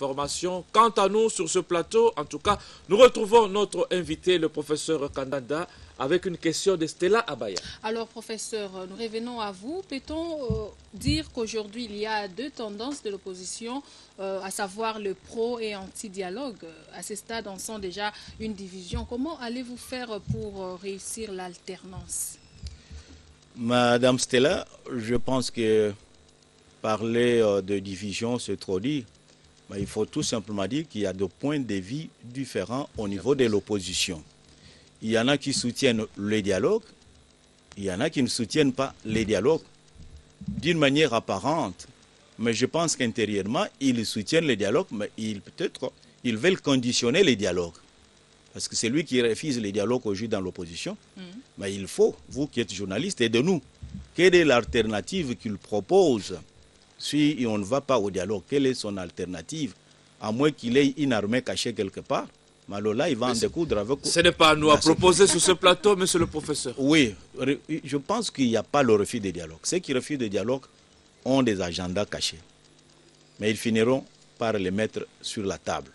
informations. Quant à nous, sur ce plateau, en tout cas, nous retrouvons notre invité, le professeur Kandanda, avec une question de Stella Abaya. Alors, professeur, nous revenons à vous. Peut-on dire qu'aujourd'hui, il y a deux tendances de l'opposition, à savoir le pro- et anti-dialogue? À ce stade, on sent déjà une division. Comment allez-vous faire pour réussir l'alternance? Madame Stella, je pense que parler de division, c'est trop dit. Mais il faut tout simplement dire qu'il y a des points de vue différents au niveau de l'opposition. Il y en a qui soutiennent le dialogue, il y en a qui ne soutiennent pas les dialogues d'une manière apparente. Mais je pense qu'intérieurement, ils soutiennent le dialogue, mais peut-être ils veulent conditionner les dialogues. Parce que c'est lui qui refuse les dialogues aujourd'hui dans l'opposition. Mais il faut, vous qui êtes journaliste, aidez-nous. Quelle est l'alternative qu'il propose si on ne va pas au dialogue? Quelle est son alternative? À moins qu'il ait une armée cachée quelque part. Mais alors là, il va en découdre avec... Ce n'est pas à nous à proposer sur ce plateau, monsieur le professeur. Oui, je pense qu'il n'y a pas le refus des dialogues. Ceux qui refusent des dialogues ont des agendas cachés. Mais ils finiront par les mettre sur la table.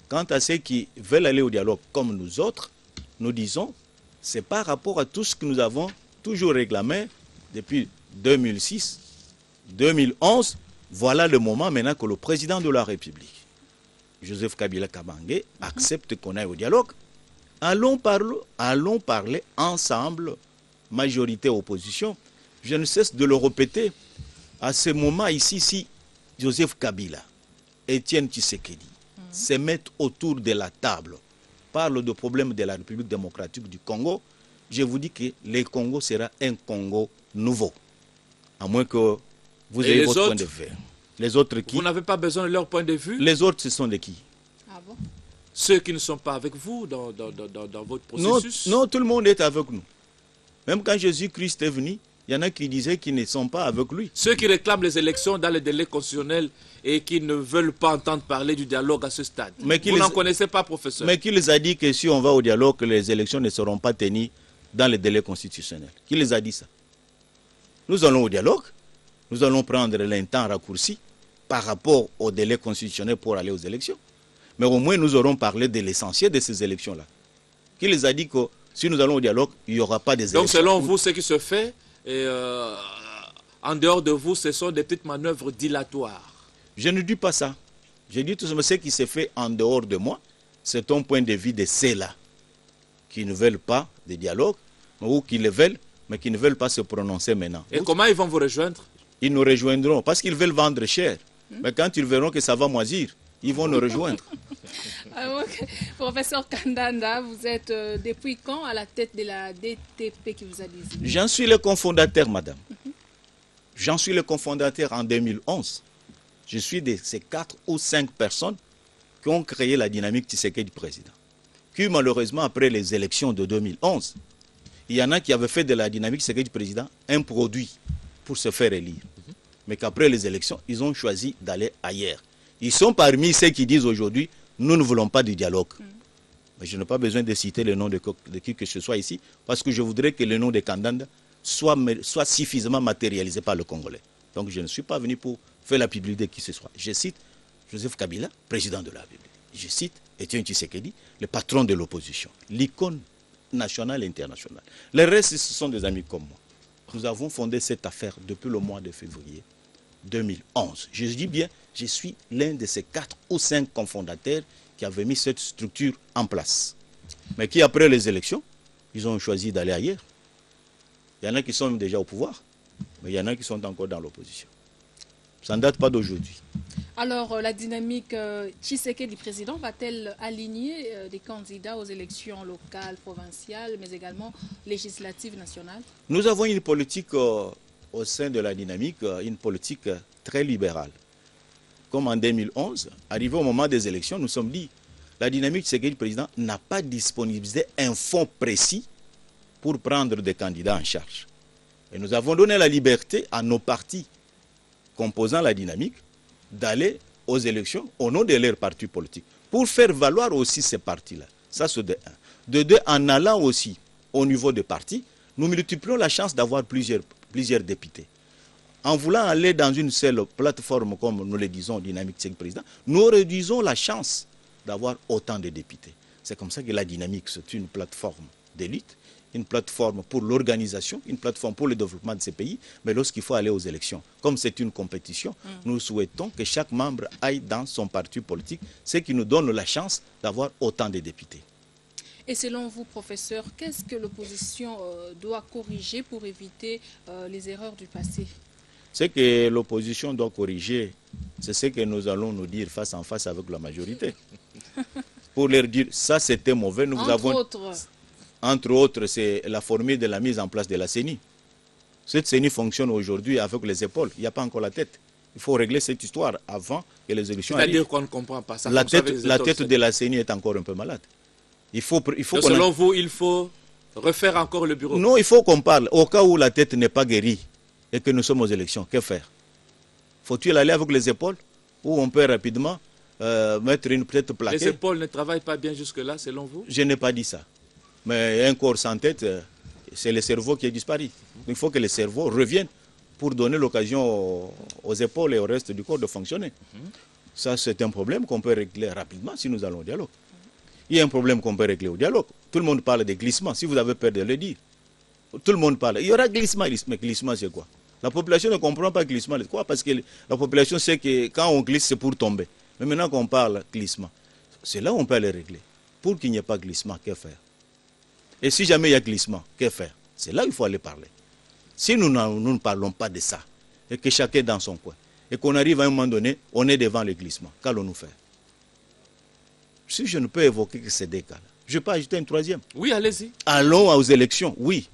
Quant à ceux qui veulent aller au dialogue comme nous autres, nous disons, c'est par rapport à tout ce que nous avons toujours réclamé depuis 2006, 2011. Voilà le moment maintenant que le président de la République, Joseph Kabila Kabange, accepte qu'on aille au dialogue. Allons parler ensemble, majorité opposition. Je ne cesse de le répéter. À ce moment ici, si Joseph Kabila, Étienne Tshisekedi, se mettent autour de la table, parlent de problèmes de la République démocratique du Congo, je vous dis que le Congo sera un Congo nouveau. À moins que vous ayez votre point de vue. Les autres qui? Vous n'avez pas besoin de leur point de vue? Les autres, ce sont de qui? Ah bon? Ceux qui ne sont pas avec vous dans votre processus? Non, tout le monde est avec nous. Même quand Jésus-Christ est venu, il y en a qui disaient qu'ils ne sont pas avec lui. Ceux qui réclament les élections dans les délais constitutionnels et qui ne veulent pas entendre parler du dialogue à ce stade. Vous n'en connaissez pas, professeur? Mais qui les a dit que si on va au dialogue, que les élections ne seront pas tenues dans les délais constitutionnels? Qui les a dit ça? Nous allons au dialogue, nous allons prendre le temps raccourci par rapport au délai constitutionnel pour aller aux élections. Mais au moins, nous aurons parlé de l'essentiel de ces élections-là. Qui les a dit que si nous allons au dialogue, il n'y aura pas des élections? Donc, selon vous, ce qui se fait, en dehors de vous, ce sont des petites manœuvres dilatoires? Je ne dis pas ça. Je dis tout simplement ce qui se fait en dehors de moi, c'est un point de vue de ceux-là qui ne veulent pas de dialogue, ou qui le veulent, mais qui ne veulent pas se prononcer maintenant. Et comment ils vont vous rejoindre? Ils nous rejoindront parce qu'ils veulent vendre cher. Mais quand ils verront que ça va moisir, ils vont nous rejoindre. Professeur Kandanda, vous êtes depuis quand à la tête de la DTP qui vous a désigné? J'en suis le cofondateur, madame. J'en suis le cofondateur en 2011. Je suis de ces 4 ou 5 personnes qui ont créé la dynamique Tshisekedi président. Qui, malheureusement, après les élections de 2011, il y en a qui avaient fait de la dynamique Tshisekedi président un produit pour se faire élire. Mais qu'après les élections, ils ont choisi d'aller ailleurs. Ils sont parmi ceux qui disent aujourd'hui, nous ne voulons pas de dialogue. Mais je n'ai pas besoin de citer le nom de qui que ce soit ici, parce que je voudrais que le nom de Kandanda soit suffisamment matérialisé par le Congolais. Donc je ne suis pas venu pour faire la publicité de qui ce soit. Je cite Joseph Kabila, président de la République. Je cite Étienne Tshisekedi, le patron de l'opposition, l'icône nationale et internationale. Les restes, ce sont des amis comme moi. Nous avons fondé cette affaire depuis le mois de février 2011. Je dis bien, je suis l'un de ces 4 ou 5 cofondateurs qui avaient mis cette structure en place. Mais qui, après les élections, ils ont choisi d'aller ailleurs. Il y en a qui sont déjà au pouvoir, mais il y en a qui sont encore dans l'opposition. Ça ne date pas d'aujourd'hui. Alors, la dynamique Tshisekedi président va-t-elle aligner des candidats aux élections locales, provinciales, mais également législatives nationales? Nous avons une politique au sein de la dynamique, une politique très libérale. Comme en 2011, arrivé au moment des élections, nous sommes dit, la dynamique Tshisekedi président n'a pas disponibilisé un fonds précis pour prendre des candidats en charge. Et nous avons donné la liberté à nos partis composant la dynamique d'aller aux élections au nom de leurs partis politiques pour faire valoir aussi ces partis-là. Ça, c'est de un. De deux, en allant aussi au niveau des partis, nous multiplions la chance d'avoir plusieurs députés. en voulant aller dans une seule plateforme, comme nous le disons, Dynamique Tshisekedi Président, nous réduisons la chance d'avoir autant de députés. C'est comme ça que la Dynamique, c'est une plateforme d'élite, une plateforme pour l'organisation, une plateforme pour le développement de ces pays, mais lorsqu'il faut aller aux élections, comme c'est une compétition, nous souhaitons que chaque membre aille dans son parti politique, ce qui nous donne la chance d'avoir autant de députés. Et selon vous, professeur, qu'est-ce que l'opposition doit corriger pour éviter les erreurs du passé? Ce que l'opposition doit corriger, c'est ce que nous allons nous dire face en face avec la majorité. Pour leur dire, ça c'était mauvais, Entre autres, c'est la formule de la mise en place de la CENI. Cette CENI fonctionne aujourd'hui avec les épaules, il n'y a pas encore la tête. Il faut régler cette histoire avant que les élections arrivent. C'est-à-dire qu'on ne comprend pas ça. La tête de la CENI est encore un peu malade. Selon vous, il faut refaire encore le bureau? Non, il faut qu'on parle. Au cas où la tête n'est pas guérie et que nous sommes aux élections, que faire? Faut-il aller avec les épaules ou on peut rapidement mettre une tête plaquée? Les épaules ne travaillent pas bien jusque-là, selon vous? Je n'ai pas dit ça. Mais un corps sans tête, c'est le cerveau qui est disparu. Il faut que le cerveau revienne pour donner l'occasion aux épaules et au reste du corps de fonctionner. Ça, c'est un problème qu'on peut régler rapidement si nous allons au dialogue. Il y a un problème qu'on peut régler au dialogue. Tout le monde parle de glissement, si vous avez peur de le dire. Tout le monde parle. Il y aura glissement, mais glissement c'est quoi? La population ne comprend pas glissement. Quoi? Parce que la population sait que quand on glisse, c'est pour tomber. Mais maintenant qu'on parle glissement, c'est là où on peut les régler. Pour qu'il n'y ait pas glissement, que faire? Et si jamais il y a glissement, que faire? C'est là qu'il faut aller parler. Si nous ne parlons pas de ça, et que chacun est dans son coin, et qu'on arrive à un moment donné, on est devant le glissement, qu'allons-nous faire? Si je ne peux évoquer que ces deux cas-là, je peux ajouter un troisième. Oui, allez-y. Allons aux élections, oui.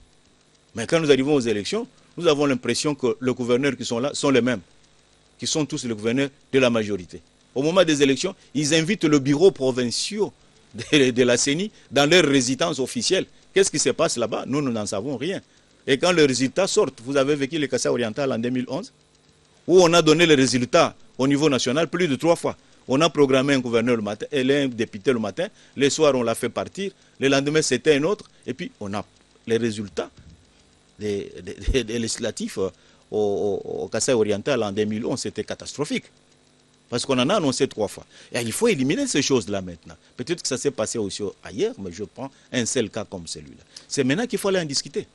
Mais quand nous arrivons aux élections, nous avons l'impression que les gouverneurs qui sont là sont les mêmes, qui sont tous les gouverneurs de la majorité. Au moment des élections, ils invitent le bureau provincial de la CENI dans leur résidence officielle. Qu'est-ce qui se passe là-bas? Nous n'en savons rien. Et quand les résultats sortent, vous avez vécu le Kassai oriental en 2011, où on a donné les résultats au niveau national plus de 3 fois. On a programmé un gouverneur le matin, et un député le matin, le soir on l'a fait partir, le lendemain c'était un autre, et puis on a les résultats des législatifs au Kassai oriental en 2011, c'était catastrophique. Parce qu'on en a annoncé 3 fois. Et il faut éliminer ces choses-là maintenant. Peut-être que ça s'est passé aussi ailleurs, mais je prends un seul cas comme celui-là. C'est maintenant qu'il faut aller en discuter.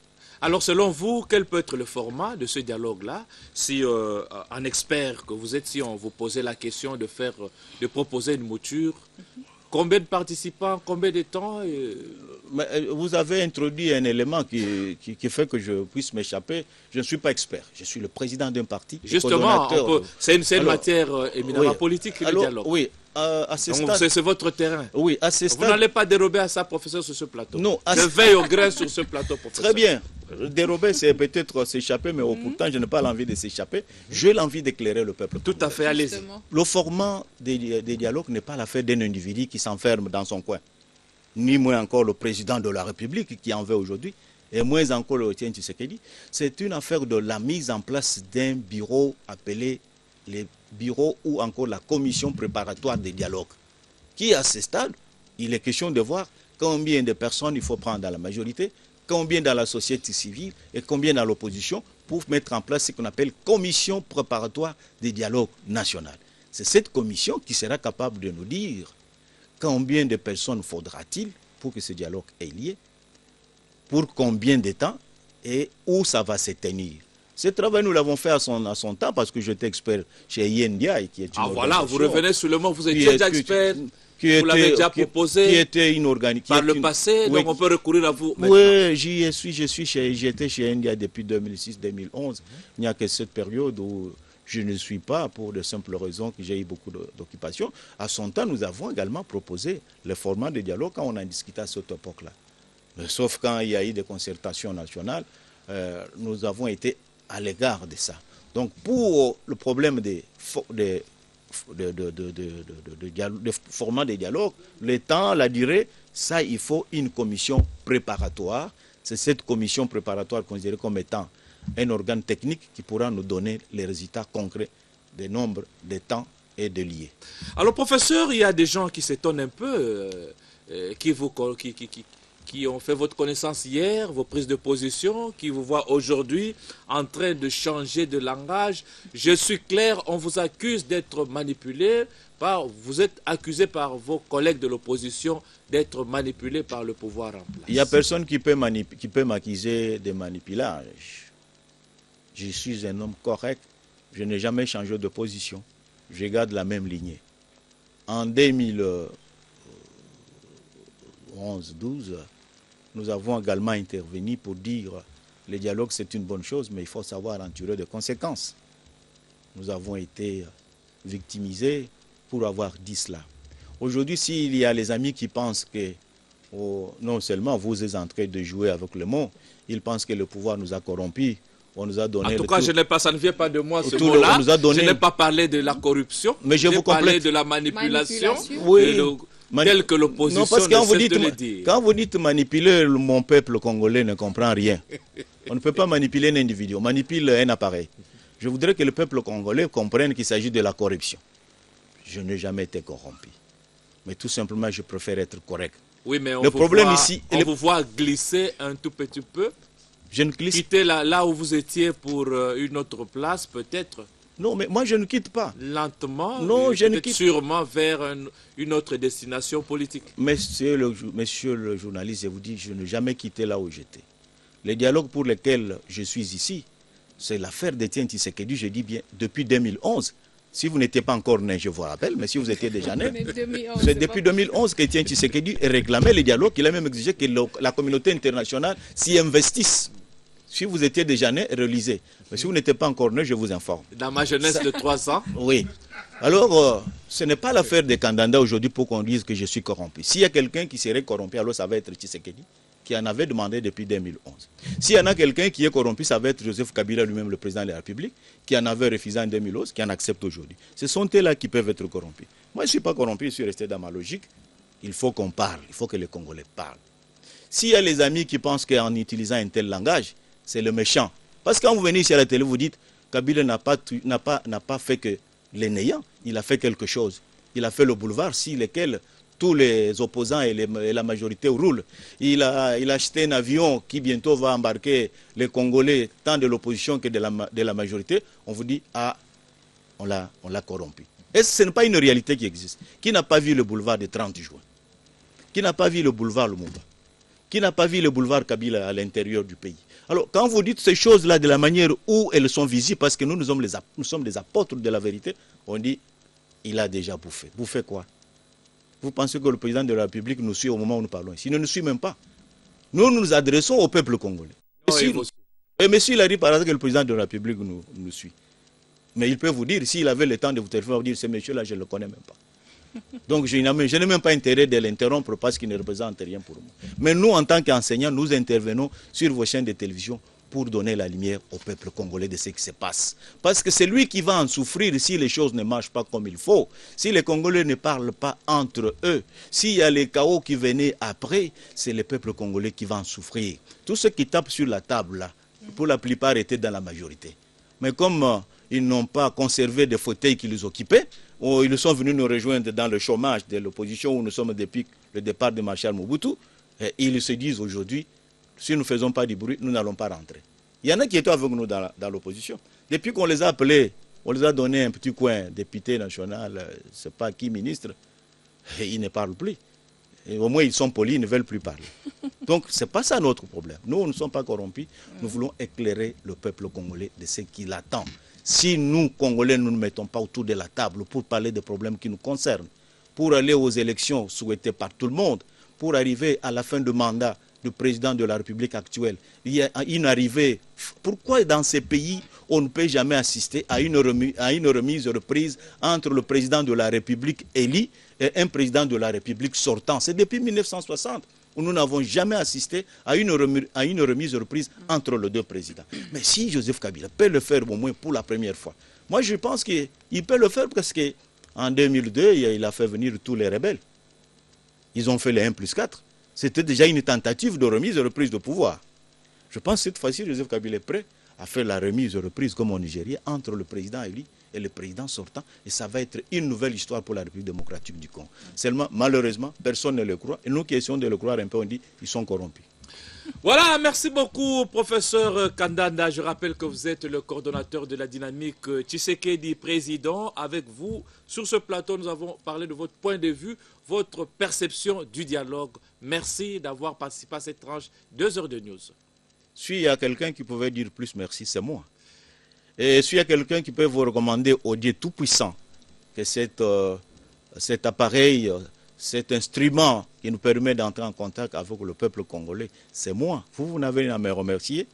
Alors, selon vous, quel peut être le format de ce dialogue-là? Si un expert que vous êtes, si on vous posait la question de proposer une mouture, combien de participants, combien de temps Vous avez introduit un élément qui fait que je puisse m'échapper. Je ne suis pas expert. Je suis le président d'un parti. Justement, c'est une matière éminemment politique, le dialogue. Oui. C'est votre terrain. Oui, à ce stade. Vous n'allez pas dérober à ça, professeur, sur ce plateau. Non. Je veille au grain sur ce plateau, professeur. Très bien. Dérober, c'est peut-être s'échapper, mais pourtant, je n'ai pas l'envie de s'échapper. J'ai l'envie d'éclairer le peuple. Tout à fait, allez-y. Le format des dialogues n'est pas l'affaire d'un individu qui s'enferme dans son coin. Ni moins encore le président de la République qui en veut aujourd'hui, et moins encore le Etienne Tshisekedi. C'est une affaire de la mise en place d'un bureau appelé les bureaux ou encore la commission préparatoire des dialogues. Qui, à ce stade, il est question de voir combien de personnes il faut prendre dans la majorité, combien dans la société civile et combien dans l'opposition pour mettre en place ce qu'on appelle commission préparatoire des dialogues nationaux. C'est cette commission qui sera capable de nous dire combien de personnes faudra-t-il pour que ce dialogue ait lieu, pour combien de temps et où ça va se tenir. Ce travail, nous l'avons fait à son temps parce que j'étais expert chez INDIA. Qui est une voilà, vous revenez sur le mot, vous étiez déjà expert, vous l'avez déjà proposé qui était inorganique. Par le passé, donc on peut recourir à vous maintenant. Oui, j'étais chez INDIA depuis 2006-2011. Il n'y a que cette période où je ne suis pas pour de simples raisons que j'ai eu beaucoup d'occupations. À son temps, nous avons également proposé le format de dialogue quand on a discuté à cette époque-là. Sauf quand il y a eu des concertations nationales, nous avons été à l'égard de ça. Donc pour le problème des formats de dialogue, le temps, la durée, ça il faut une commission préparatoire. C'est cette commission préparatoire considérée comme étant un organe technique qui pourra nous donner les résultats concrets des nombres, des temps et des liés. qui ont fait votre connaissance hier, vos prises de position, qui vous voient aujourd'hui en train de changer de langage. Je suis clair, on vous accuse d'être manipulé, vous êtes accusé par vos collègues de l'opposition d'être manipulé par le pouvoir en place. Il n'y a personne qui peut m'accuser de manipulage. Je suis un homme correct, je n'ai jamais changé de position. Je garde la même lignée. En 2011-12, nous avons également intervenu pour dire que le dialogue c'est une bonne chose, mais il faut savoir en tirer des conséquences. Nous avons été victimisés pour avoir dit cela. Aujourd'hui, s'il y a les amis qui pensent que non seulement vous êtes en train de jouer avec le mot, ils pensent que le pouvoir nous a corrompus. On nous a donné en tout cas, ça ne vient pas de moi ce mot-là. Je n'ai pas parlé de la corruption, mais j'ai parlé de la manipulation, oui. Telle que l'opposition ne cesse de le dire. Quand vous dites manipuler, mon peuple congolais ne comprend rien. On ne peut pas manipuler un individu, on manipule un appareil. Je voudrais que le peuple congolais comprenne qu'il s'agit de la corruption. Je n'ai jamais été corrompu. Mais tout simplement, je préfère être correct. Oui, mais on vous voit glisser un tout petit peu. Je ne glisse. Quitter là où vous étiez pour une autre place, peut-être. Non, mais moi, je ne quitte pas. Lentement, non, je ne quitte sûrement vers une autre destination politique. Monsieur le journaliste, je vous dis, je n'ai jamais quitté là où j'étais. Les dialogues pour lesquels je suis ici, c'est l'affaire d'Étienne Tshisekedi, je dis bien, depuis 2011. Si vous n'étiez pas encore né, je vous rappelle, mais si vous étiez déjà né, c'est depuis 2011 qu'Étienne Tshisekedi réclamait les dialogues. Il a même exigé que la communauté internationale s'y investisse. Si vous étiez déjà né, relisez. Mais si vous n'étiez pas encore né, je vous informe. Dans ma jeunesse de 3 ans. Oui. Alors, ce n'est pas l'affaire des candidats aujourd'hui pour qu'on dise que je suis corrompu. S'il y a quelqu'un qui serait corrompu, alors ça va être Tshisekedi, qui en avait demandé depuis 2011. S'il y en a quelqu'un qui est corrompu, ça va être Joseph Kabila lui-même, le président de la République, qui en avait refusé en 2011, qui en accepte aujourd'hui. Ce sont eux-là qui peuvent être corrompus. Moi, je ne suis pas corrompu, je suis resté dans ma logique. Il faut qu'on parle, il faut que les Congolais parlent. S'il y a les amis qui pensent qu'en utilisant un tel langage, c'est le méchant. Parce que quand vous venez ici à la télé, vous dites Kabila n'a pas fait que les néants, il a fait quelque chose. Il a fait le boulevard sur lequel tous les opposants et la majorité roulent. Il a acheté un avion qui bientôt va embarquer les Congolais, tant de l'opposition que de la majorité. On vous dit, ah, on l'a corrompu. Et ce n'est pas une réalité qui existe. Qui n'a pas vu le boulevard du 30 juin? Qui n'a pas vu le boulevard Lumumba? Qui n'a pas vu le boulevard Kabila à l'intérieur du pays? Alors, quand vous dites ces choses-là de la manière où elles sont visibles, parce que nous sommes des apôtres de la vérité, on dit, il a déjà bouffé. Bouffé quoi? Vous pensez que le président de la République nous suit au moment où nous parlons ici? Il ne nous suit même pas. Nous nous adressons au peuple congolais. Mais s'il arrive par hasard que le président de la République nous suit, mais il peut vous dire, s'il avait le temps de vous téléphoner, vous dire, ce monsieur-là, je ne le connais même pas. Donc je n'ai même pas intérêt de l'interrompre parce qu'il ne représente rien pour moi. Mais nous, en tant qu'enseignants, nous intervenons sur vos chaînes de télévision pour donner la lumière au peuple congolais de ce qui se passe. Parce que c'est lui qui va en souffrir si les choses ne marchent pas comme il faut. Si les Congolais ne parlent pas entre eux, s'il y a les chaos qui venaient après, c'est le peuple congolais qui va en souffrir. Tous ceux qui tapent sur la table, là, pour la plupart étaient dans la majorité. Mais comme ils n'ont pas conservé des fauteuils qui les occupaient, ils sont venus nous rejoindre dans le chômage de l'opposition où nous sommes depuis le départ de Marshal Mobutu, et ils se disent aujourd'hui, si nous ne faisons pas du bruit, nous n'allons pas rentrer. Il y en a qui étaient avec nous dans l'opposition. Depuis qu'on les a appelés, on les a donné un petit coin, député national, je ne sais pas qui, ministre, et ils ne parlent plus. Et au moins, ils sont polis, ils ne veulent plus parler. Donc, ce n'est pas ça notre problème. Nous ne sommes pas corrompus. Nous voulons éclairer le peuple congolais de ce qu'il attend. Si nous, Congolais, nous ne mettons pas autour de la table pour parler des problèmes qui nous concernent, pour aller aux élections souhaitées par tout le monde, pour arriver à la fin du mandat du président de la République actuelle, il y a une arrivée. Pourquoi dans ces pays, on ne peut jamais assister à une remise reprise entre le président de la République élu et un président de la République sortant? C'est depuis 1960 où nous n'avons jamais assisté à une remise reprise entre les deux présidents. Mais si Joseph Kabila peut le faire au moins pour la première fois, moi je pense qu'il peut le faire parce qu'en 2002, il a fait venir tous les rebelles. Ils ont fait les 1+4. C'était déjà une tentative de remise et reprise de pouvoir. Je pense que cette fois-ci, Joseph Kabila est prêt à faire la remise et reprise comme au Nigeria entre le président élu et le président sortant, et ça va être une nouvelle histoire pour la République démocratique du Congo. Seulement, malheureusement, personne ne le croit, et nous qui essayons de le croire un peu, on dit ils sont corrompus. Voilà, merci beaucoup, professeur Kandanda. Je rappelle que vous êtes le coordonnateur de la dynamique Tshisekedi président. Avec vous, sur ce plateau, nous avons parlé de votre point de vue, votre perception du dialogue. Merci d'avoir participé à cette tranche 2 heures de news. S'il y a quelqu'un qui pouvait dire plus merci, c'est moi. Et s'il y a quelqu'un qui peut vous recommander au Dieu tout-puissant que cet appareil, cet instrument qui nous permet d'entrer en contact avec le peuple congolais, c'est moi. Vous n'avez à me remercier.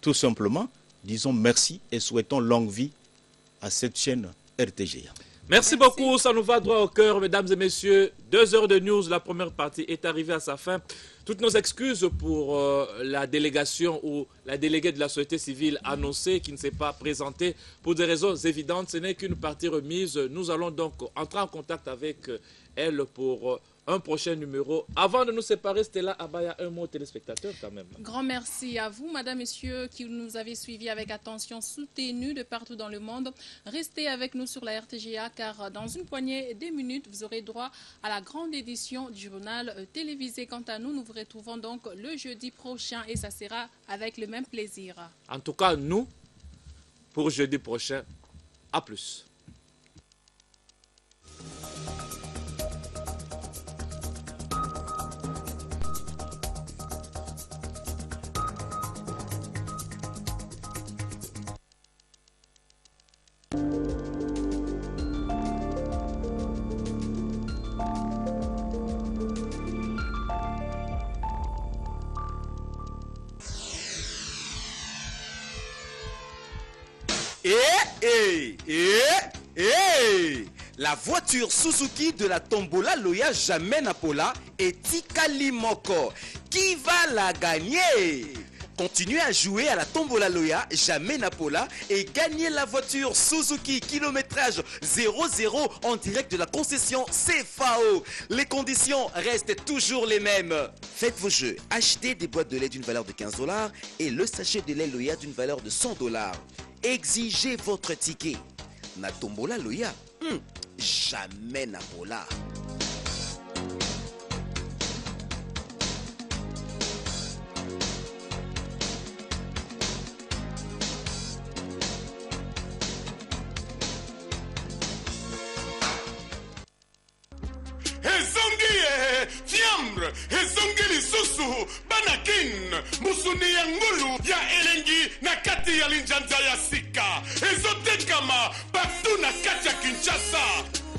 Tout simplement, disons merci et souhaitons longue vie à cette chaîne RTGA. Merci beaucoup, ça nous va droit au cœur, mesdames et messieurs. 2 heures de news, la première partie est arrivée à sa fin. Toutes nos excuses pour la délégation ou la déléguée de la société civile annoncée qui ne s'est pas présentée pour des raisons évidentes. Ce n'est qu'une partie remise. Nous allons donc entrer en contact avec elle pour un prochain numéro. Avant de nous séparer, Stella Abaya, un mot aux téléspectateurs quand même. Grand merci à vous, madame, messieurs, qui nous avez suivis avec attention, soutenus de partout dans le monde. Restez avec nous sur la RTGA, car dans une poignée de minutes, vous aurez droit à la grande édition du journal télévisé. Quant à nous, nous vous retrouvons donc le jeudi prochain et ça sera avec le même plaisir. En tout cas, nous, pour jeudi prochain, à plus. La voiture Suzuki de la Tombola Loya Jamais Napola est Tikali Moko. Qui va la gagner? Continuez à jouer à la Tombola Loya Jamais Napola et gagnez la voiture Suzuki kilométrage 00 en direct de la concession CFAO. Les conditions restent toujours les mêmes. Faites vos jeux, achetez des boîtes de lait d'une valeur de 15 $ et le sachet de lait Loya d'une valeur de 100 $. Exigez votre ticket. Na Tombola Loya, Jamais Napola. Fiambre, ezongi lisusu, banakin, musuni ya ngulu ya elengi na kati ya linjanja ya sika. Ezotekama, batu na kati ya Kinshasa.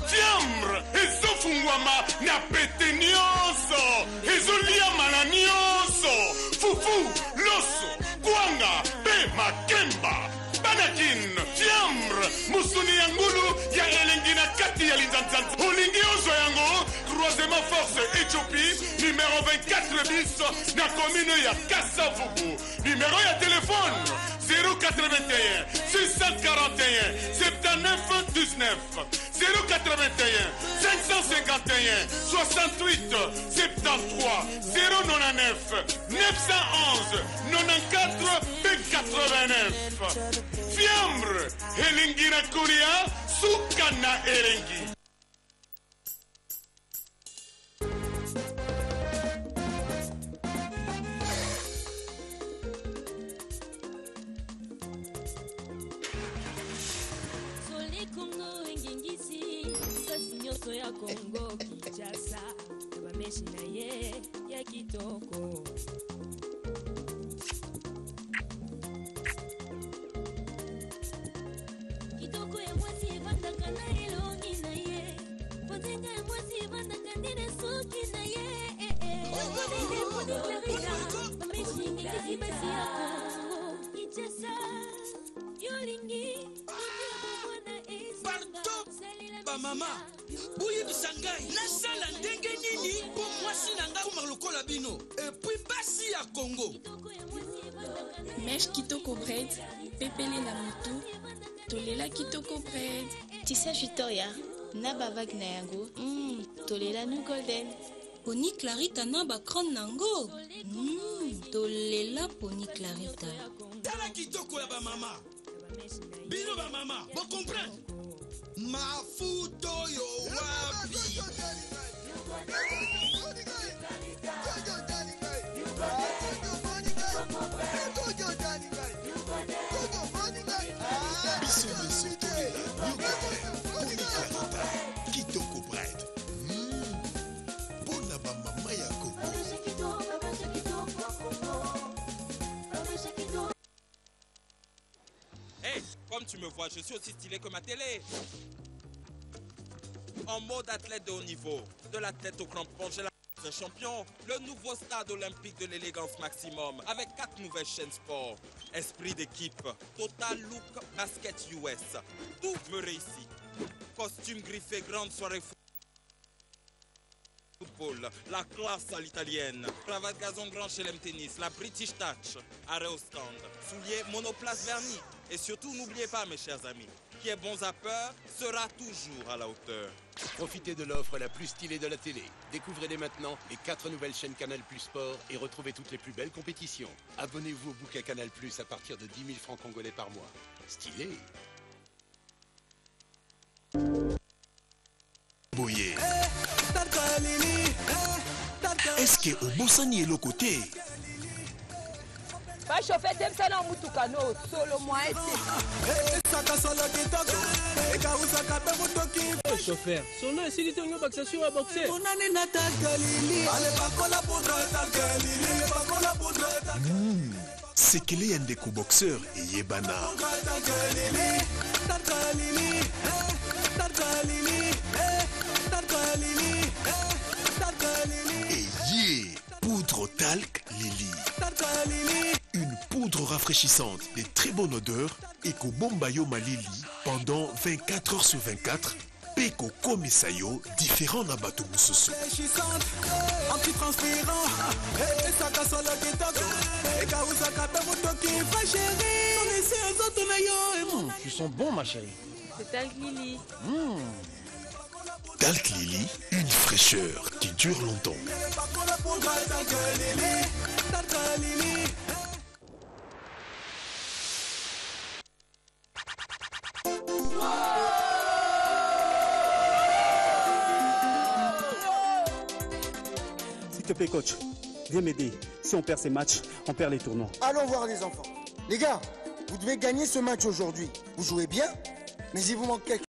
Fiambre, ezofungwama na pete nyonso. Ezoliama na nyonso. Fufu, loso, kwanga, pe makemba. Banakin, fiambre, musuni ya ngulu ya elengi na kati ya linjanja. Olingi ozo yango, croisement force Éthiopie, numéro 24 bis, na commune ya Kassavubu. Numéro ya téléphone 081 641 79 19 081 551 68 73 099 911 94 89. Fiambre, Elengi na Korea, Sukana Elengi. Ya Congo Kinshasa bameshi na ye ya kitoko kitoko ya mwasi ebandaka na elongi na ye potenga ya mwasi ebandaka ndine soki na ye kodede podiklarika bameshi ngengisi basi ya Congo Kinshasa yolingi mama boye bisangai nasala ndenge nini po mwasi na nga kuma lokola bino epuis basi ya Congo Mesh Kitoko Bread pepele na mutu tolela Kitoko Bread Tissa Victoria naba vague na yango tolela nu golden Poni Clarita naba crown nango tolela Poni Clarita tala kitoko ya ba mama Bino ba mama, vous comprenez? Mafuto yo wapi. Kitoko Bread. Bona ba mama ya Congo. Hey, comme tu me vois, je suis aussi stylé que ma télé. En mode athlète de haut niveau, de la tête au crampon, j'ai la un champion, le nouveau stade olympique de l'élégance maximum, avec 4 nouvelles chaînes sport. Esprit d'équipe, Total Look Basket US, tout me réussit. Costume griffé, grande soirée football, la classe à l'italienne, cravate gazon grand chez l'M Tennis, la British Touch, arrêt au stand, souliers monoplace vernis. Et surtout, n'oubliez pas, mes chers amis, qui est bon zappeur sera toujours à la hauteur. Profitez de l'offre la plus stylée de la télé. Découvrez dès maintenant les 4 nouvelles chaînes Canal Plus Sport et retrouvez toutes les plus belles compétitions. Abonnez-vous au bouquet Canal Plus à partir de 10 000 francs congolais par mois. Stylé. Boye. Est-ce que au Bosani est le côté? Pas chauffer dem sana mutuka no solo moi chauffeur solo esili te nyoba action à boxer c'est qu'il y a un déco boxeur et Yebana. Et poudre talc Lily. Une poudre rafraîchissante de très bonne odeur et qu'au Bombayo Malili pendant 24 heures sur 24. Peko Komisayo, différent Nabato Moussoso. Tu sens bon ma chérie. C'est Talc Lily. Talc Lily, une fraîcheur qui dure longtemps. S'il te plaît, coach, viens m'aider. Si on perd ces matchs, on perd les tournois. Allons voir les enfants. Les gars, vous devez gagner ce match aujourd'hui. Vous jouez bien, mais il vous manque quelque chose.